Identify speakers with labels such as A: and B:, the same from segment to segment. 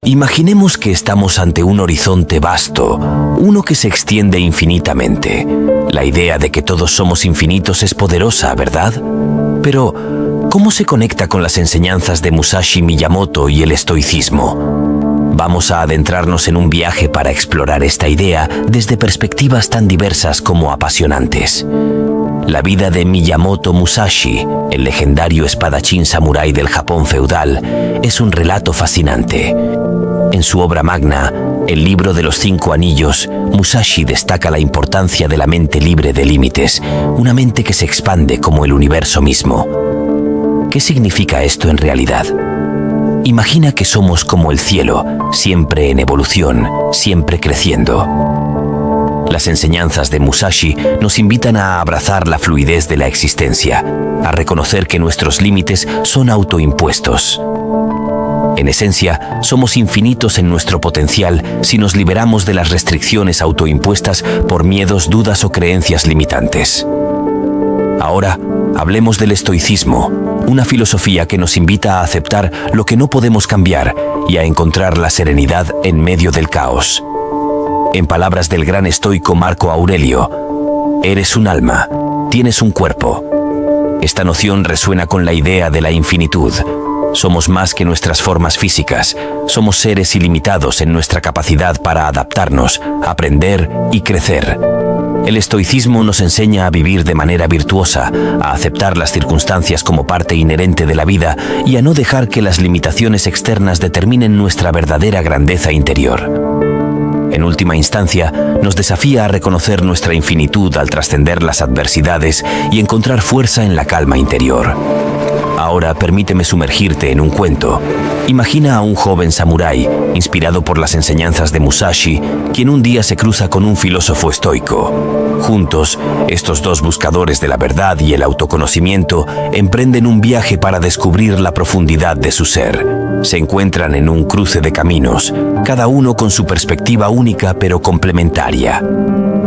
A: Imaginemos que estamos ante un horizonte vasto, uno que se extiende infinitamente. La idea de que todos somos infinitos es poderosa, ¿verdad? Pero, ¿cómo se conecta con las enseñanzas de Musashi Miyamoto y el estoicismo? Vamos a adentrarnos en un viaje para explorar esta idea desde perspectivas tan diversas como apasionantes. La vida de Miyamoto Musashi, el legendario espadachín samurái del Japón feudal, es un relato fascinante. En su obra magna, El libro de los 5 anillos, Musashi destaca la importancia de la mente libre de límites, una mente que se expande como el universo mismo. ¿Qué significa esto en realidad? Imagina que somos como el cielo, siempre en evolución, siempre creciendo. Las enseñanzas de Musashi nos invitan a abrazar la fluidez de la existencia, a reconocer que nuestros límites son autoimpuestos. En esencia, somos infinitos en nuestro potencial si nos liberamos de las restricciones autoimpuestas por miedos, dudas o creencias limitantes. Ahora, hablemos del estoicismo, una filosofía que nos invita a aceptar lo que no podemos cambiar y a encontrar la serenidad en medio del caos. En palabras del gran estoico Marco Aurelio, eres un alma, tienes un cuerpo. Esta noción resuena con la idea de la infinitud. Somos más que nuestras formas físicas, somos seres ilimitados en nuestra capacidad para adaptarnos, aprender y crecer. El estoicismo nos enseña a vivir de manera virtuosa, a aceptar las circunstancias como parte inherente de la vida y a no dejar que las limitaciones externas determinen nuestra verdadera grandeza interior. En última instancia, nos desafía a reconocer nuestra infinitud al trascender las adversidades y encontrar fuerza en la calma interior. Ahora permíteme sumergirte en un cuento. Imagina a un joven samurái, inspirado por las enseñanzas de Musashi, quien un día se cruza con un filósofo estoico. Juntos, estos dos buscadores de la verdad y el autoconocimiento emprenden un viaje para descubrir la profundidad de su ser. Se encuentran en un cruce de caminos, cada uno con su perspectiva única pero complementaria.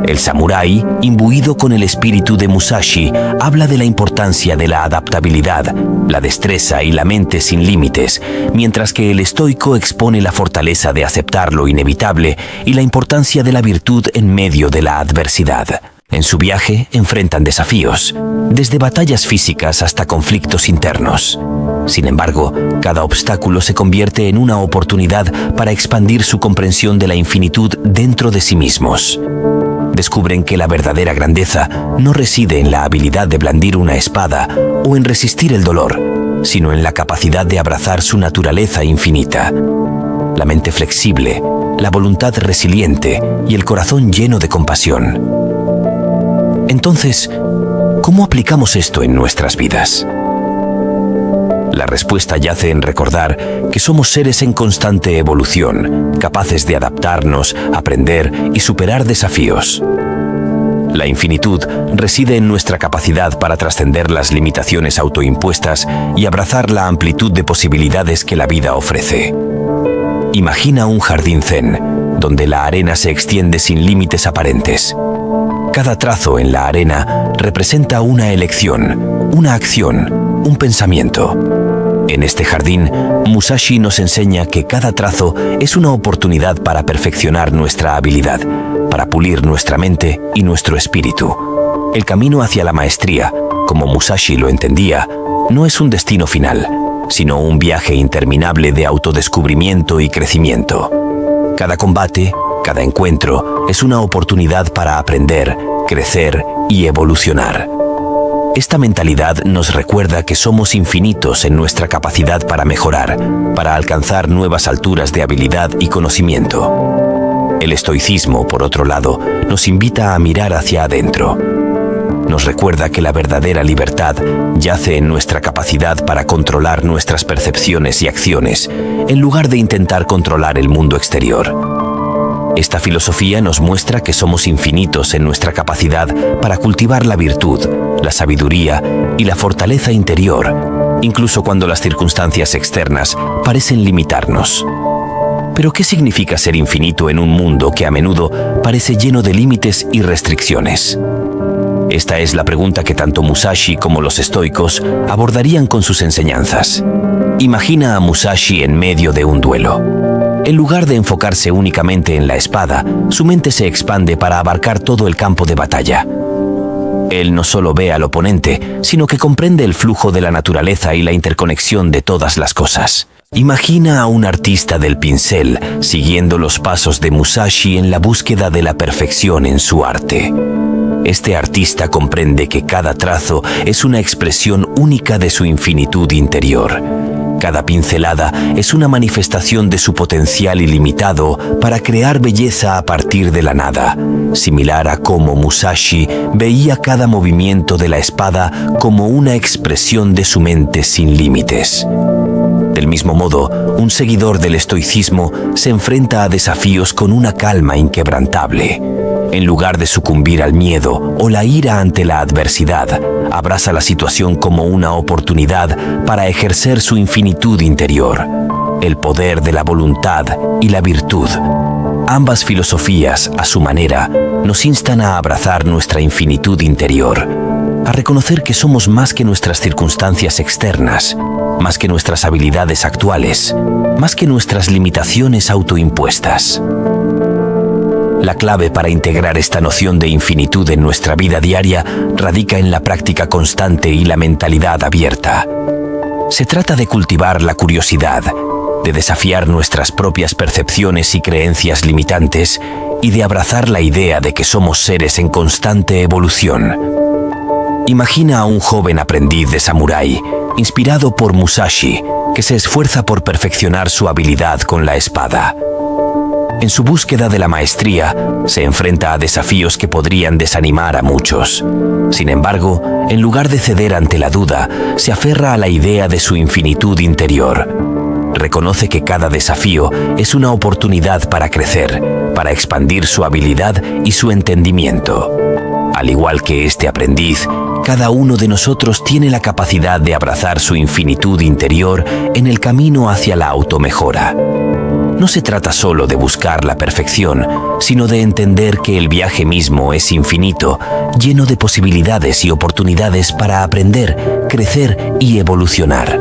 A: El samurái, imbuido con el espíritu de Musashi, habla de la importancia de la adaptabilidad, la destreza y la mente sin límites, mientras que el estoico expone la fortaleza de aceptar lo inevitable y la importancia de la virtud en medio de la adversidad. En su viaje enfrentan desafíos, desde batallas físicas hasta conflictos internos. Sin embargo, cada obstáculo se convierte en una oportunidad para expandir su comprensión de la infinitud dentro de sí mismos. Descubren que la verdadera grandeza no reside en la habilidad de blandir una espada o en resistir el dolor, sino en la capacidad de abrazar su naturaleza infinita. La mente flexible, la voluntad resiliente y el corazón lleno de compasión. Entonces, ¿cómo aplicamos esto en nuestras vidas? La respuesta yace en recordar que somos seres en constante evolución, capaces de adaptarnos, aprender y superar desafíos. La infinitud reside en nuestra capacidad para trascender las limitaciones autoimpuestas y abrazar la amplitud de posibilidades que la vida ofrece. Imagina un jardín zen, donde la arena se extiende sin límites aparentes. Cada trazo en la arena representa una elección, una acción, un pensamiento. En este jardín, Musashi nos enseña que cada trazo es una oportunidad para perfeccionar nuestra habilidad, para pulir nuestra mente y nuestro espíritu. El camino hacia la maestría, como Musashi lo entendía, no es un destino final, sino un viaje interminable de autodescubrimiento y crecimiento. Cada combate, cada encuentro, es una oportunidad para aprender, crecer y evolucionar. Esta mentalidad nos recuerda que somos infinitos en nuestra capacidad para mejorar, para alcanzar nuevas alturas de habilidad y conocimiento. El estoicismo, por otro lado, nos invita a mirar hacia adentro. Nos recuerda que la verdadera libertad yace en nuestra capacidad para controlar nuestras percepciones y acciones, en lugar de intentar controlar el mundo exterior. Esta filosofía nos muestra que somos infinitos en nuestra capacidad para cultivar la virtud, la sabiduría y la fortaleza interior, incluso cuando las circunstancias externas parecen limitarnos. Pero ¿qué significa ser infinito en un mundo que a menudo parece lleno de límites y restricciones? Esta es la pregunta que tanto Musashi como los estoicos abordarían con sus enseñanzas. Imagina a Musashi en medio de un duelo. En lugar de enfocarse únicamente en la espada, su mente se expande para abarcar todo el campo de batalla. Él no solo ve al oponente, sino que comprende el flujo de la naturaleza y la interconexión de todas las cosas. Imagina a un artista del pincel siguiendo los pasos de Musashi en la búsqueda de la perfección en su arte. Este artista comprende que cada trazo es una expresión única de su infinitud interior. Cada pincelada es una manifestación de su potencial ilimitado para crear belleza a partir de la nada, similar a cómo Musashi veía cada movimiento de la espada como una expresión de su mente sin límites. Del mismo modo, un seguidor del estoicismo se enfrenta a desafíos con una calma inquebrantable. En lugar de sucumbir al miedo o la ira ante la adversidad, abraza la situación como una oportunidad para ejercer su infinitud interior, el poder de la voluntad y la virtud. Ambas filosofías, a su manera, nos instan a abrazar nuestra infinitud interior, a reconocer que somos más que nuestras circunstancias externas, más que nuestras habilidades actuales, más que nuestras limitaciones autoimpuestas. La clave para integrar esta noción de infinitud en nuestra vida diaria radica en la práctica constante y la mentalidad abierta. Se trata de cultivar la curiosidad, de desafiar nuestras propias percepciones y creencias limitantes y de abrazar la idea de que somos seres en constante evolución. Imagina a un joven aprendiz de samurái, inspirado por Musashi, que se esfuerza por perfeccionar su habilidad con la espada. En su búsqueda de la maestría, se enfrenta a desafíos que podrían desanimar a muchos. Sin embargo, en lugar de ceder ante la duda, se aferra a la idea de su infinitud interior. Reconoce que cada desafío es una oportunidad para crecer, para expandir su habilidad y su entendimiento. Al igual que este aprendiz, cada uno de nosotros tiene la capacidad de abrazar su infinitud interior en el camino hacia la automejora. No se trata solo de buscar la perfección, sino de entender que el viaje mismo es infinito, lleno de posibilidades y oportunidades para aprender, crecer y evolucionar.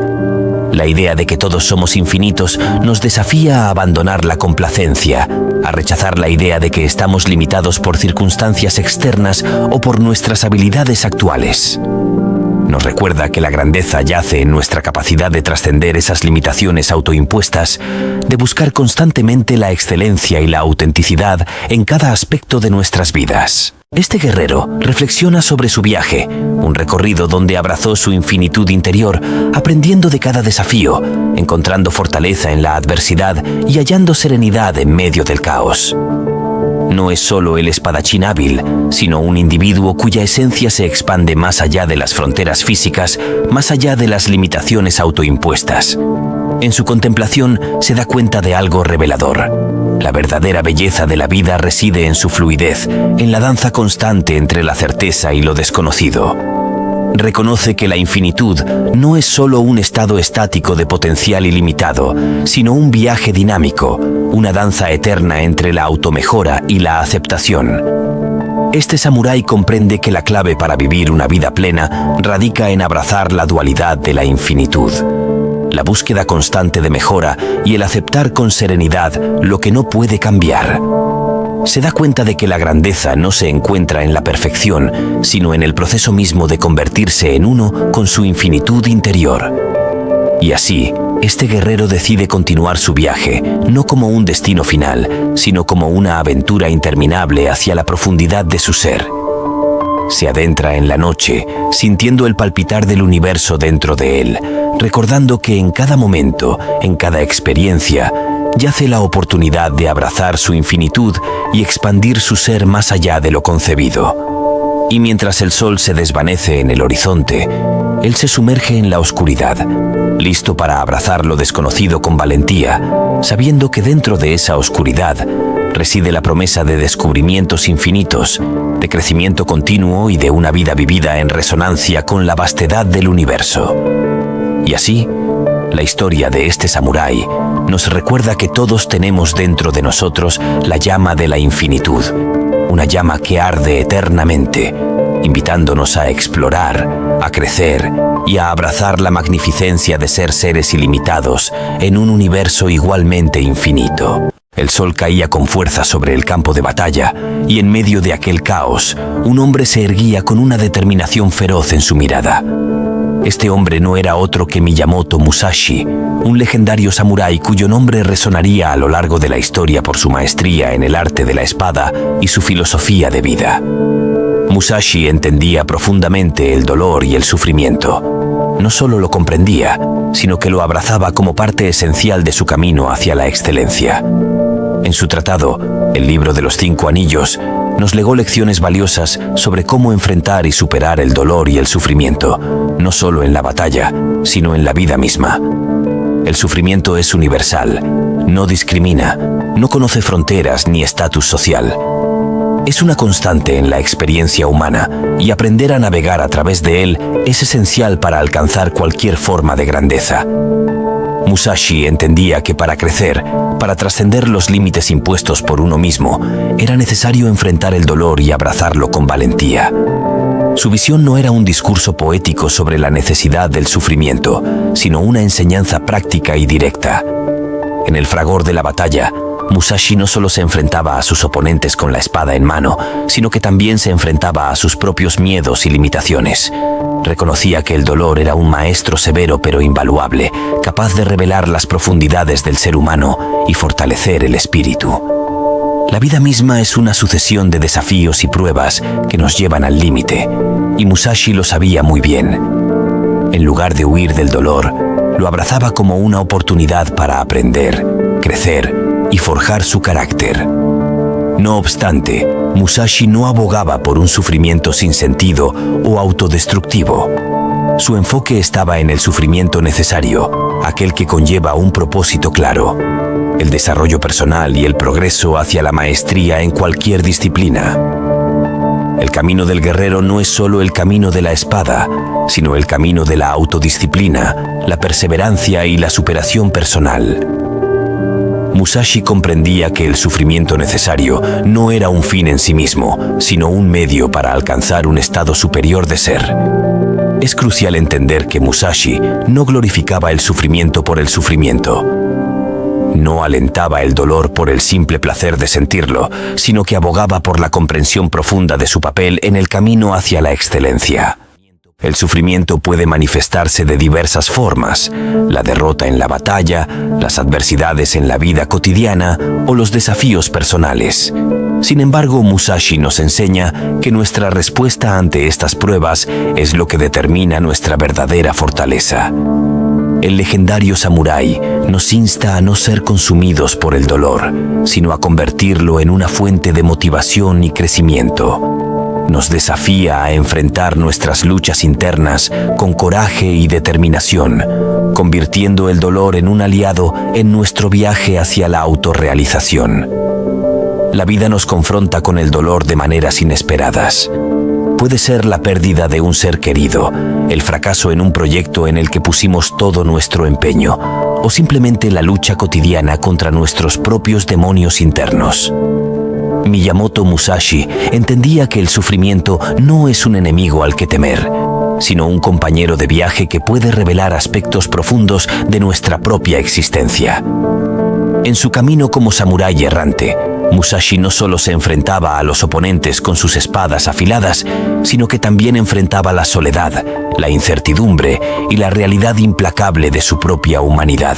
A: La idea de que todos somos infinitos nos desafía a abandonar la complacencia, a rechazar la idea de que estamos limitados por circunstancias externas o por nuestras habilidades actuales. Nos recuerda que la grandeza yace en nuestra capacidad de trascender esas limitaciones autoimpuestas, de buscar constantemente la excelencia y la autenticidad en cada aspecto de nuestras vidas. Este guerrero reflexiona sobre su viaje, un recorrido donde abrazó su infinitud interior, aprendiendo de cada desafío, encontrando fortaleza en la adversidad y hallando serenidad en medio del caos. No es solo el espadachín hábil, sino un individuo cuya esencia se expande más allá de las fronteras físicas, más allá de las limitaciones autoimpuestas. En su contemplación se da cuenta de algo revelador. La verdadera belleza de la vida reside en su fluidez, en la danza constante entre la certeza y lo desconocido. Reconoce que la infinitud no es solo un estado estático de potencial ilimitado, sino un viaje dinámico, una danza eterna entre la automejora y la aceptación. Este samurái comprende que la clave para vivir una vida plena radica en abrazar la dualidad de la infinitud, la búsqueda constante de mejora y el aceptar con serenidad lo que no puede cambiar. Se da cuenta de que la grandeza no se encuentra en la perfección, sino en el proceso mismo de convertirse en uno con su infinitud interior. Y así, este guerrero decide continuar su viaje, no como un destino final, sino como una aventura interminable hacia la profundidad de su ser. Se adentra en la noche, sintiendo el palpitar del universo dentro de él, recordando que en cada momento, en cada experiencia, yace la oportunidad de abrazar su infinitud y expandir su ser más allá de lo concebido. Y mientras el sol se desvanece en el horizonte, él se sumerge en la oscuridad, listo para abrazar lo desconocido con valentía, sabiendo que dentro de esa oscuridad reside la promesa de descubrimientos infinitos, de crecimiento continuo y de una vida vivida en resonancia con la vastedad del universo. Y así, la historia de este samurái nos recuerda que todos tenemos dentro de nosotros la llama de la infinitud, una llama que arde eternamente, invitándonos a explorar, a crecer y a abrazar la magnificencia de ser seres ilimitados en un universo igualmente infinito. El sol caía con fuerza sobre el campo de batalla, y en medio de aquel caos, un hombre se erguía con una determinación feroz en su mirada. Este hombre no era otro que Miyamoto Musashi, un legendario samurái cuyo nombre resonaría a lo largo de la historia por su maestría en el arte de la espada y su filosofía de vida. Musashi entendía profundamente el dolor y el sufrimiento. No solo lo comprendía, sino que lo abrazaba como parte esencial de su camino hacia la excelencia. En su tratado, el libro de los 5 anillos, nos legó lecciones valiosas sobre cómo enfrentar y superar el dolor y el sufrimiento, no solo en la batalla, sino en la vida misma. El sufrimiento es universal, no discrimina, no conoce fronteras ni estatus social. Es una constante en la experiencia humana y aprender a navegar a través de él es esencial para alcanzar cualquier forma de grandeza. Musashi entendía que para crecer, para trascender los límites impuestos por uno mismo, era necesario enfrentar el dolor y abrazarlo con valentía. Su visión no era un discurso poético sobre la necesidad del sufrimiento, sino una enseñanza práctica y directa. En el fragor de la batalla, Musashi no solo se enfrentaba a sus oponentes con la espada en mano, sino que también se enfrentaba a sus propios miedos y limitaciones. Reconocía que el dolor era un maestro severo pero invaluable, capaz de revelar las profundidades del ser humano y fortalecer el espíritu. La vida misma es una sucesión de desafíos y pruebas que nos llevan al límite, y Musashi lo sabía muy bien. En lugar de huir del dolor, lo abrazaba como una oportunidad para aprender, crecer y forjar su carácter. No obstante, Musashi no abogaba por un sufrimiento sin sentido o autodestructivo. Su enfoque estaba en el sufrimiento necesario, aquel que conlleva un propósito claro, el desarrollo personal y el progreso hacia la maestría en cualquier disciplina. El camino del guerrero no es solo el camino de la espada, sino el camino de la autodisciplina, la perseverancia y la superación personal. Musashi comprendía que el sufrimiento necesario no era un fin en sí mismo, sino un medio para alcanzar un estado superior de ser. Es crucial entender que Musashi no glorificaba el sufrimiento por el sufrimiento. No alentaba el dolor por el simple placer de sentirlo, sino que abogaba por la comprensión profunda de su papel en el camino hacia la excelencia. El sufrimiento puede manifestarse de diversas formas: la derrota en la batalla, las adversidades en la vida cotidiana o los desafíos personales. Sin embargo, Musashi nos enseña que nuestra respuesta ante estas pruebas es lo que determina nuestra verdadera fortaleza. El legendario samurái nos insta a no ser consumidos por el dolor, sino a convertirlo en una fuente de motivación y crecimiento. Nos desafía a enfrentar nuestras luchas internas con coraje y determinación, convirtiendo el dolor en un aliado en nuestro viaje hacia la autorrealización. La vida nos confronta con el dolor de maneras inesperadas. Puede ser la pérdida de un ser querido, el fracaso en un proyecto en el que pusimos todo nuestro empeño, o simplemente la lucha cotidiana contra nuestros propios demonios internos. Miyamoto Musashi entendía que el sufrimiento no es un enemigo al que temer, sino un compañero de viaje que puede revelar aspectos profundos de nuestra propia existencia. En su camino como samurái errante, Musashi no solo se enfrentaba a los oponentes con sus espadas afiladas, sino que también enfrentaba la soledad, la incertidumbre y la realidad implacable de su propia humanidad.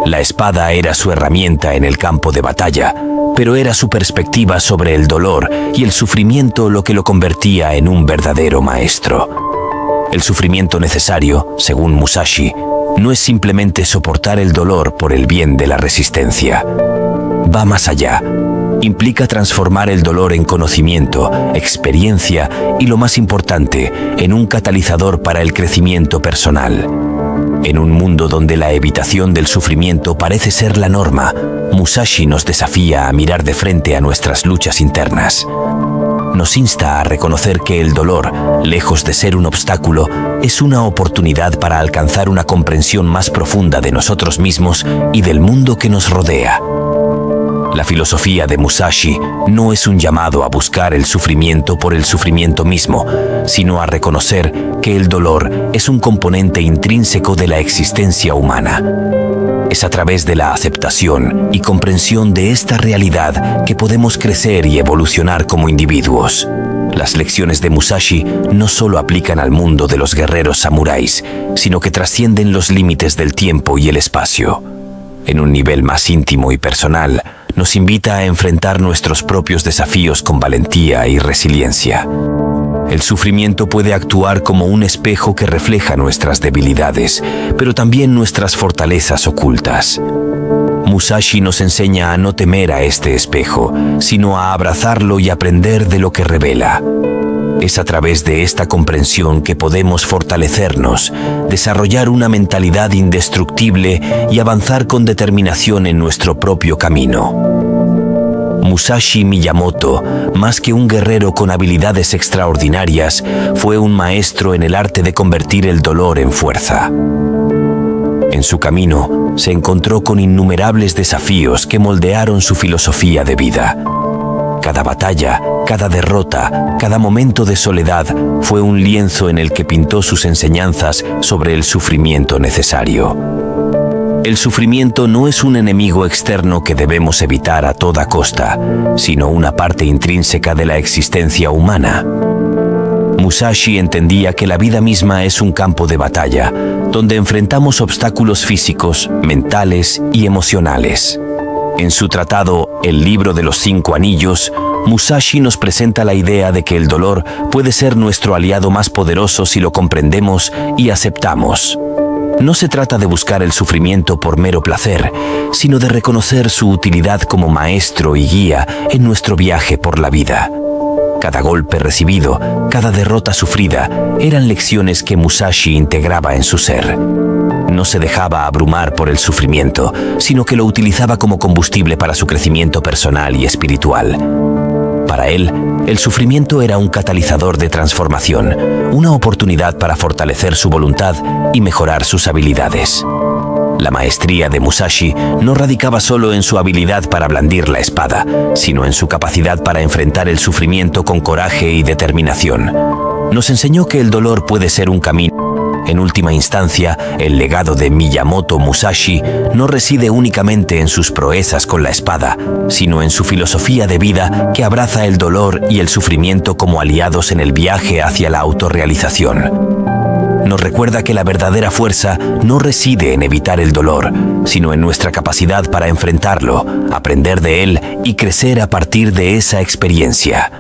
A: La espada era su herramienta en el campo de batalla, pero era su perspectiva sobre el dolor y el sufrimiento lo que lo convertía en un verdadero maestro. El sufrimiento necesario, según Musashi, no es simplemente soportar el dolor por el bien de la resistencia. Va más allá. Implica transformar el dolor en conocimiento, experiencia y, lo más importante, en un catalizador para el crecimiento personal. En un mundo donde la evitación del sufrimiento parece ser la norma, Musashi nos desafía a mirar de frente a nuestras luchas internas. Nos insta a reconocer que el dolor, lejos de ser un obstáculo, es una oportunidad para alcanzar una comprensión más profunda de nosotros mismos y del mundo que nos rodea. La filosofía de Musashi no es un llamado a buscar el sufrimiento por el sufrimiento mismo, sino a reconocer que el dolor es un componente intrínseco de la existencia humana. Es a través de la aceptación y comprensión de esta realidad que podemos crecer y evolucionar como individuos. Las lecciones de Musashi no solo aplican al mundo de los guerreros samuráis, sino que trascienden los límites del tiempo y el espacio. En un nivel más íntimo y personal, nos invita a enfrentar nuestros propios desafíos con valentía y resiliencia. El sufrimiento puede actuar como un espejo que refleja nuestras debilidades, pero también nuestras fortalezas ocultas. Musashi nos enseña a no temer a este espejo, sino a abrazarlo y aprender de lo que revela. Es a través de esta comprensión que podemos fortalecernos, desarrollar una mentalidad indestructible y avanzar con determinación en nuestro propio camino. Musashi Miyamoto, más que un guerrero con habilidades extraordinarias, fue un maestro en el arte de convertir el dolor en fuerza. En su camino, se encontró con innumerables desafíos que moldearon su filosofía de vida. Cada batalla, cada derrota, cada momento de soledad fue un lienzo en el que pintó sus enseñanzas sobre el sufrimiento necesario. El sufrimiento no es un enemigo externo que debemos evitar a toda costa, sino una parte intrínseca de la existencia humana. Musashi entendía que la vida misma es un campo de batalla, donde enfrentamos obstáculos físicos, mentales y emocionales. En su tratado El libro de los 5 anillos, Musashi nos presenta la idea de que el dolor puede ser nuestro aliado más poderoso si lo comprendemos y aceptamos. No se trata de buscar el sufrimiento por mero placer, sino de reconocer su utilidad como maestro y guía en nuestro viaje por la vida. Cada golpe recibido, cada derrota sufrida, eran lecciones que Musashi integraba en su ser. No se dejaba abrumar por el sufrimiento, sino que lo utilizaba como combustible para su crecimiento personal y espiritual. Para él, el sufrimiento era un catalizador de transformación, una oportunidad para fortalecer su voluntad y mejorar sus habilidades. La maestría de Musashi no radicaba solo en su habilidad para blandir la espada, sino en su capacidad para enfrentar el sufrimiento con coraje y determinación. Nos enseñó que el dolor puede ser un camino. En última instancia, el legado de Miyamoto Musashi no reside únicamente en sus proezas con la espada, sino en su filosofía de vida que abraza el dolor y el sufrimiento como aliados en el viaje hacia la autorrealización. Nos recuerda que la verdadera fuerza no reside en evitar el dolor, sino en nuestra capacidad para enfrentarlo, aprender de él y crecer a partir de esa experiencia.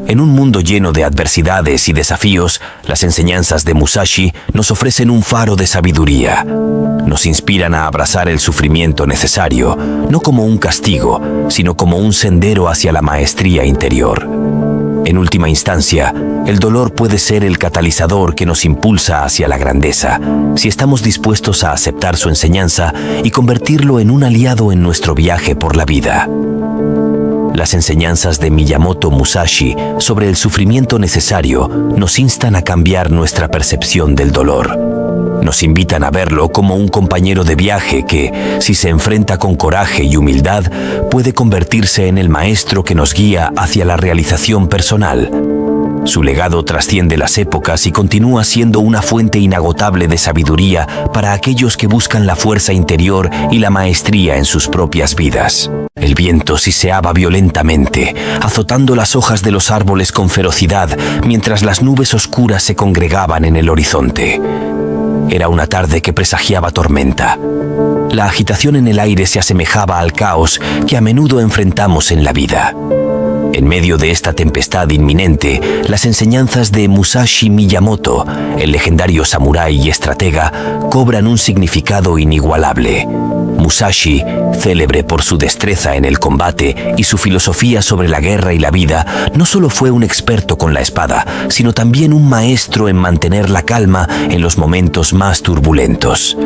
A: En un mundo lleno de adversidades y desafíos, las enseñanzas de Musashi nos ofrecen un faro de sabiduría. Nos inspiran a abrazar el sufrimiento necesario, no como un castigo, sino como un sendero hacia la maestría interior. En última instancia, el dolor puede ser el catalizador que nos impulsa hacia la grandeza, si estamos dispuestos a aceptar su enseñanza y convertirlo en un aliado en nuestro viaje por la vida. Las enseñanzas de Miyamoto Musashi sobre el sufrimiento necesario nos instan a cambiar nuestra percepción del dolor. Nos invitan a verlo como un compañero de viaje que, si se enfrenta con coraje y humildad, puede convertirse en el maestro que nos guía hacia la realización personal. Su legado trasciende las épocas y continúa siendo una fuente inagotable de sabiduría para aquellos que buscan la fuerza interior y la maestría en sus propias vidas. El viento siseaba violentamente, azotando las hojas de los árboles con ferocidad, mientras las nubes oscuras se congregaban en el horizonte. Era una tarde que presagiaba tormenta. La agitación en el aire se asemejaba al caos que a menudo enfrentamos en la vida. En medio de esta tempestad inminente, las enseñanzas de Musashi Miyamoto, el legendario samurái y estratega, cobran un significado inigualable. Musashi, célebre por su destreza en el combate y su filosofía sobre la guerra y la vida, no solo fue un experto con la espada, sino también un maestro en mantener la calma en los momentos más turbulentos.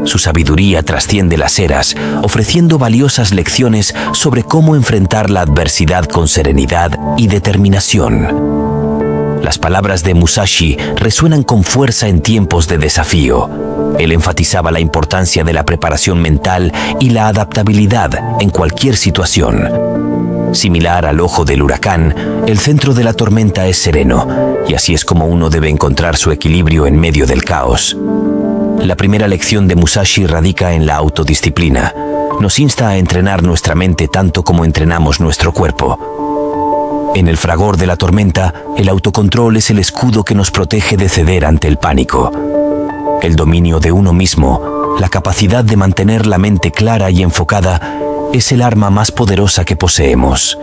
A: Su sabiduría trasciende las eras, ofreciendo valiosas lecciones sobre cómo enfrentar la adversidad con serenidad y determinación. Las palabras de Musashi resuenan con fuerza en tiempos de desafío. Él enfatizaba la importancia de la preparación mental y la adaptabilidad en cualquier situación. Similar al ojo del huracán, el centro de la tormenta es sereno, y así es como uno debe encontrar su equilibrio en medio del caos. La primera lección de Musashi radica en la autodisciplina. Nos insta a entrenar nuestra mente tanto como entrenamos nuestro cuerpo. En el fragor de la tormenta, el autocontrol es el escudo que nos protege de ceder ante el pánico. El dominio de uno mismo, la capacidad de mantener la mente clara y enfocada, es el arma más poderosa que poseemos.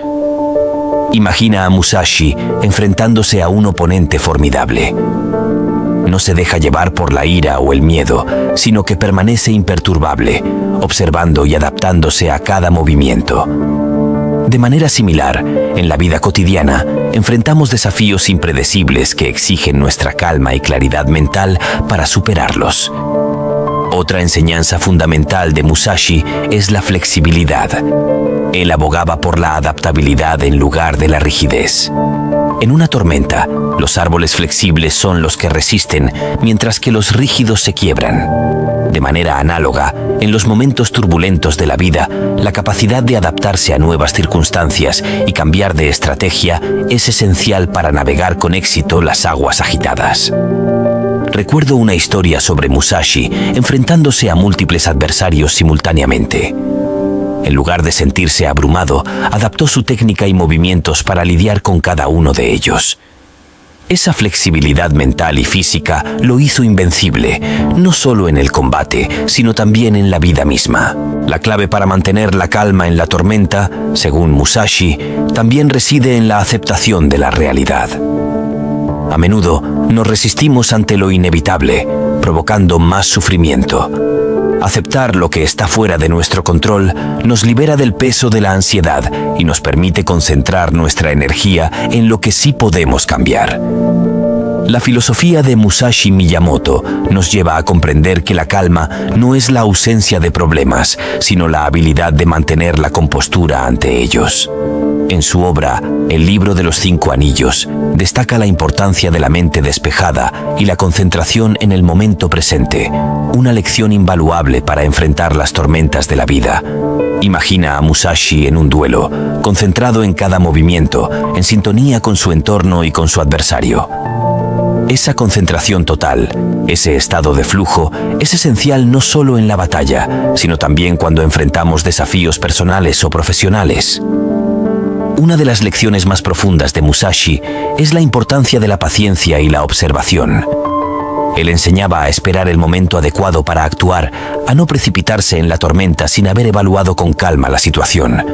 A: Imagina a Musashi enfrentándose a un oponente formidable. No se deja llevar por la ira o el miedo, sino que permanece imperturbable, observando y adaptándose a cada movimiento. De manera similar, en la vida cotidiana, enfrentamos desafíos impredecibles que exigen nuestra calma y claridad mental para superarlos. Otra enseñanza fundamental de Musashi es la flexibilidad. Él abogaba por la adaptabilidad en lugar de la rigidez. En una tormenta, los árboles flexibles son los que resisten, mientras que los rígidos se quiebran. De manera análoga, en los momentos turbulentos de la vida, la capacidad de adaptarse a nuevas circunstancias y cambiar de estrategia es esencial para navegar con éxito las aguas agitadas. Recuerdo una historia sobre Musashi enfrentándose a múltiples adversarios simultáneamente. En lugar de sentirse abrumado, adaptó su técnica y movimientos para lidiar con cada uno de ellos. Esa flexibilidad mental y física lo hizo invencible, no solo en el combate, sino también en la vida misma. La clave para mantener la calma en la tormenta, según Musashi, también reside en la aceptación de la realidad. A menudo nos resistimos ante lo inevitable, provocando más sufrimiento. Aceptar lo que está fuera de nuestro control nos libera del peso de la ansiedad y nos permite concentrar nuestra energía en lo que sí podemos cambiar. La filosofía de Musashi Miyamoto nos lleva a comprender que la calma no es la ausencia de problemas, sino la habilidad de mantener la compostura ante ellos. En su obra, El libro de los 5 anillos, destaca la importancia de la mente despejada y la concentración en el momento presente, una lección invaluable para enfrentar las tormentas de la vida. Imagina a Musashi en un duelo, concentrado en cada movimiento, en sintonía con su entorno y con su adversario. Esa concentración total, ese estado de flujo, es esencial no solo en la batalla, sino también cuando enfrentamos desafíos personales o profesionales. Una de las lecciones más profundas de Musashi es la importancia de la paciencia y la observación. Él enseñaba a esperar el momento adecuado para actuar, a no precipitarse en la tormenta sin haber evaluado con calma la situación.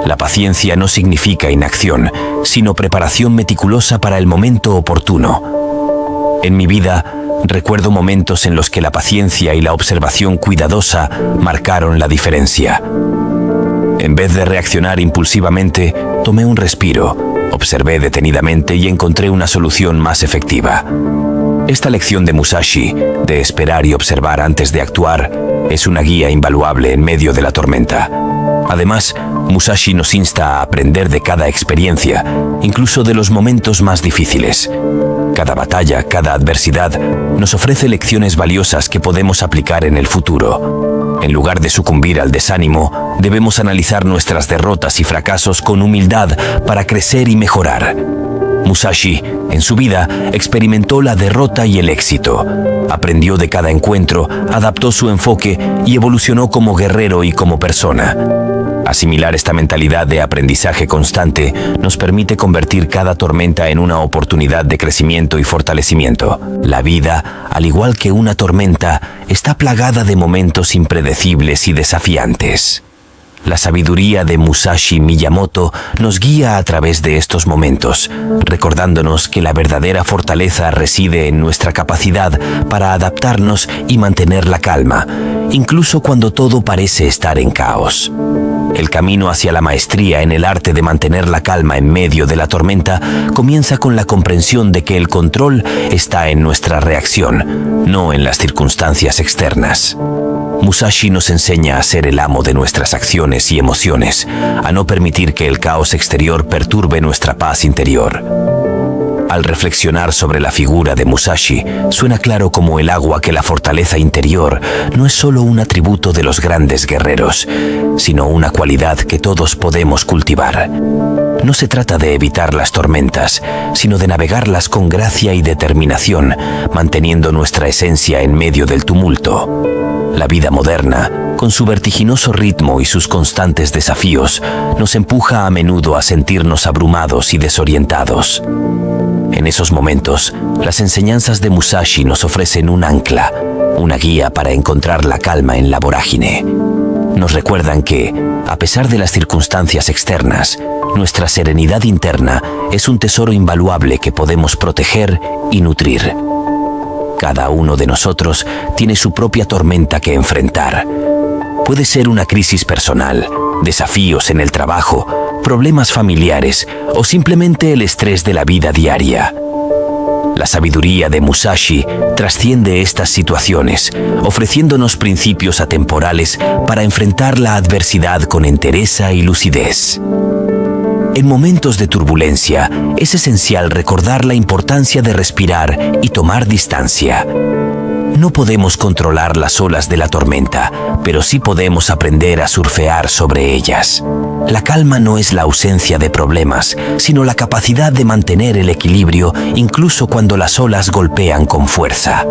A: La paciencia no significa inacción, sino preparación meticulosa para el momento oportuno. En mi vida, recuerdo momentos en los que la paciencia y la observación cuidadosa marcaron la diferencia. En vez de reaccionar impulsivamente, tomé un respiro, observé detenidamente y encontré una solución más efectiva. Esta lección de Musashi, de esperar y observar antes de actuar, es una guía invaluable en medio de la tormenta. Además, Musashi nos insta a aprender de cada experiencia, incluso de los momentos más difíciles. Cada batalla, cada adversidad, nos ofrece lecciones valiosas que podemos aplicar en el futuro. En lugar de sucumbir al desánimo, debemos analizar nuestras derrotas y fracasos con humildad para crecer y mejorar. Musashi, en su vida, experimentó la derrota y el éxito. Aprendió de cada encuentro, adaptó su enfoque y evolucionó como guerrero y como persona. Asimilar esta mentalidad de aprendizaje constante nos permite convertir cada tormenta en una oportunidad de crecimiento y fortalecimiento. La vida, al igual que una tormenta, está plagada de momentos impredecibles y desafiantes. La sabiduría de Musashi Miyamoto nos guía a través de estos momentos, recordándonos que la verdadera fortaleza reside en nuestra capacidad para adaptarnos y mantener la calma, incluso cuando todo parece estar en caos. El camino hacia la maestría en el arte de mantener la calma en medio de la tormenta comienza con la comprensión de que el control está en nuestra reacción, no en las circunstancias externas. Musashi nos enseña a ser el amo de nuestras acciones y emociones, a no permitir que el caos exterior perturbe nuestra paz interior. Al reflexionar sobre la figura de Musashi, suena claro como el agua que la fortaleza interior no es solo un atributo de los grandes guerreros, sino una cualidad que todos podemos cultivar. No se trata de evitar las tormentas, sino de navegarlas con gracia y determinación, manteniendo nuestra esencia en medio del tumulto. La vida moderna, con su vertiginoso ritmo y sus constantes desafíos, nos empuja a menudo a sentirnos abrumados y desorientados. En esos momentos, las enseñanzas de Musashi nos ofrecen un ancla, una guía para encontrar la calma en la vorágine. Nos recuerdan que, a pesar de las circunstancias externas, nuestra serenidad interna es un tesoro invaluable que podemos proteger y nutrir. Cada uno de nosotros tiene su propia tormenta que enfrentar. Puede ser una crisis personal, desafíos en el trabajo, problemas familiares o simplemente el estrés de la vida diaria. La sabiduría de Musashi trasciende estas situaciones, ofreciéndonos principios atemporales para enfrentar la adversidad con entereza y lucidez. En momentos de turbulencia, es esencial recordar la importancia de respirar y tomar distancia. No podemos controlar las olas de la tormenta, pero sí podemos aprender a surfear sobre ellas. La calma no es la ausencia de problemas, sino la capacidad de mantener el equilibrio incluso cuando las olas golpean con fuerza.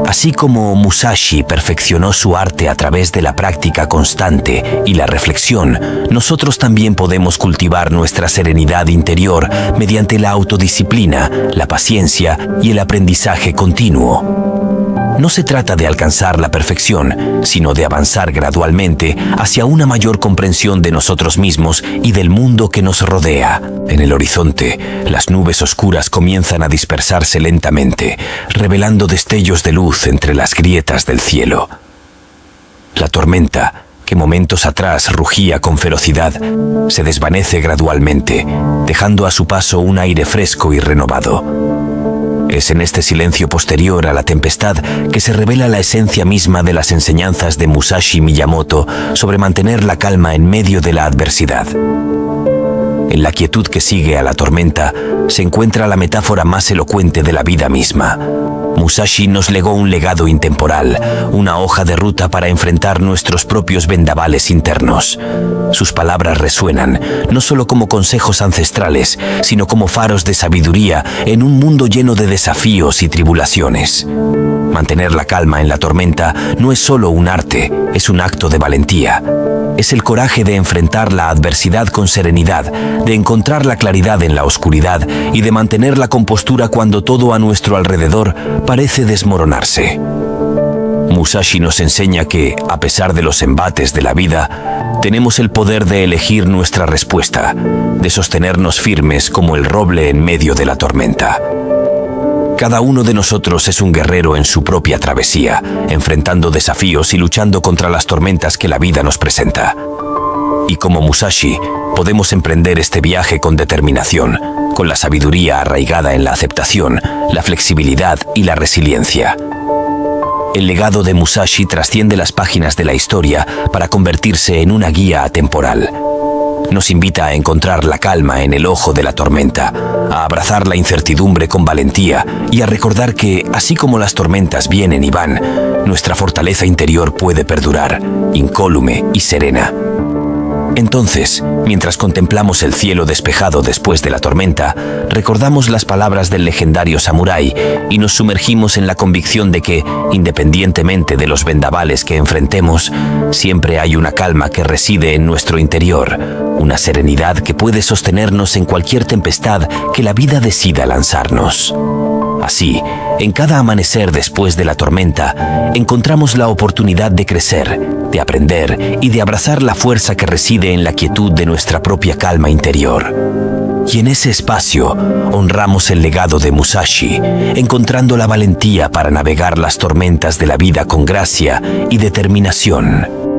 A: Así como Musashi perfeccionó su arte a través de la práctica constante y la reflexión, nosotros también podemos cultivar nuestra serenidad interior mediante la autodisciplina, la paciencia y el aprendizaje continuo. No se trata de alcanzar la perfección, sino de avanzar gradualmente hacia una mayor comprensión de nosotros mismos y del mundo que nos rodea. En el horizonte, las nubes oscuras comienzan a dispersarse lentamente, revelando destellos de luz entre las grietas del cielo. La tormenta, que momentos atrás rugía con ferocidad, se desvanece gradualmente, dejando a su paso un aire fresco y renovado. Es en este silencio posterior a la tempestad que se revela la esencia misma de las enseñanzas de Musashi Miyamoto sobre mantener la calma en medio de la adversidad. En la quietud que sigue a la tormenta se encuentra la metáfora más elocuente de la vida misma. Musashi nos legó un legado intemporal, una hoja de ruta para enfrentar nuestros propios vendavales internos. Sus palabras resuenan, no solo como consejos ancestrales, sino como faros de sabiduría en un mundo lleno de desafíos y tribulaciones. Mantener la calma en la tormenta no es solo un arte, es un acto de valentía. Es el coraje de enfrentar la adversidad con serenidad, de encontrar la claridad en la oscuridad y de mantener la compostura cuando todo a nuestro alrededor parece desmoronarse. Musashi nos enseña que, a pesar de los embates de la vida, tenemos el poder de elegir nuestra respuesta, de sostenernos firmes como el roble en medio de la tormenta. Cada uno de nosotros es un guerrero en su propia travesía, enfrentando desafíos y luchando contra las tormentas que la vida nos presenta. Y como Musashi, podemos emprender este viaje con determinación, con la sabiduría arraigada en la aceptación, la flexibilidad y la resiliencia. El legado de Musashi trasciende las páginas de la historia para convertirse en una guía atemporal. Nos invita a encontrar la calma en el ojo de la tormenta, a abrazar la incertidumbre con valentía y a recordar que, así como las tormentas vienen y van, nuestra fortaleza interior puede perdurar, incólume y serena. Entonces, mientras contemplamos el cielo despejado después de la tormenta, recordamos las palabras del legendario samurái y nos sumergimos en la convicción de que, independientemente de los vendavales que enfrentemos, siempre hay una calma que reside en nuestro interior, una serenidad que puede sostenernos en cualquier tempestad que la vida decida lanzarnos. Así, en cada amanecer después de la tormenta, encontramos la oportunidad de crecer, de aprender y de abrazar la fuerza que reside en la quietud de nuestra propia calma interior. Y en ese espacio, honramos el legado de Musashi, encontrando la valentía para navegar las tormentas de la vida con gracia y determinación.